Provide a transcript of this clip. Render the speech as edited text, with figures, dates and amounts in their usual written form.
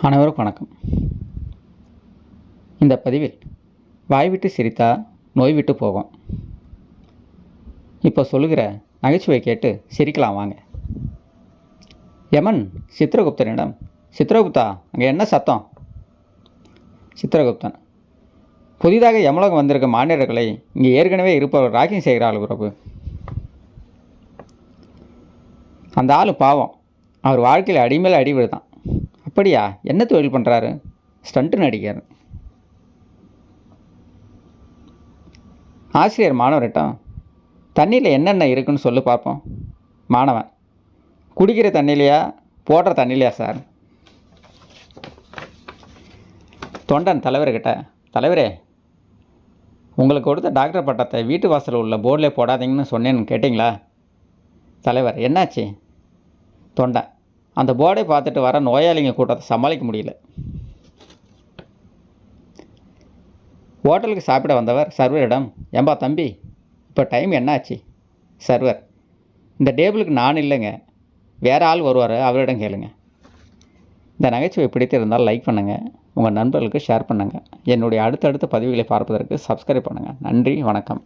அனைவருக்கும் வணக்கம். இந்த பதிவில் வாய் விட்டு சிரித்தா நோய் விட்டு போகும். இப்போ சொல்லுகிற நகைச்சுவை கேட்டு சிரிக்கலாம் வாங்க. யமன் சித்திரகுப்தனிடம், சித்திரகுப்தா, அங்கே என்ன சத்தம்? சித்திரகுப்தன், புதிதாக யமலோகம் வந்திருக்க மாநிலர்களை இங்கே ஏற்கனவே இருப்பவர் ராக்கிங் செய்கிறாள் பிரபு. அந்த ஆள் பாவம், அவர் வாழ்க்கையில் அடிமேல் அடி விழுதான். அப்படியா? என்ன தொழில் பண்ணுறாரு? ஸ்டண்ட்டு நடிகர். ஆசிரியர் மாணவர்கிட்ட, தண்ணியில் என்னென்ன இருக்குன்னு சொல்லி பார்ப்போம். மாணவன், குடிக்கிற தண்ணிலையா போடுற தண்ணிலையா சார்? தொண்டன் தலைவர்கிட்ட, தலைவரே, உங்களுக்கு கொடுத்த டாக்டர் பட்டத்தை வீட்டு வாசலில் உள்ள போர்டில் போடாதீங்கன்னு சொன்னேன்னு கேட்டிங்களா? தலைவர், என்னாச்சு? தொண்டன், அந்த போர்டை பார்த்துட்டு வர நோயாளிங்க கூட்டத்தை சமாளிக்க முடியல. ஹோட்டலுக்கு சாப்பிட வந்தவர் சர்வரிடம், ஏம்பா தம்பி, இப்போ டைம் என்னாச்சு? சர்வர், இந்த டேபிளுக்கு நான் இல்லைங்க, வேறு ஆள் வருவார், அவரிடம் கேளுங்க. இந்த நகைச்சுவை பிடித்திருந்தால் லைக் பண்ணுங்கள், உங்கள் நண்பர்களுக்கு ஷேர் பண்ணுங்கள். என்னுடைய அடுத்தடுத்த பதிவுகளை பார்ப்பதற்கு சப்ஸ்கிரைப் பண்ணுங்கள். நன்றி, வணக்கம்.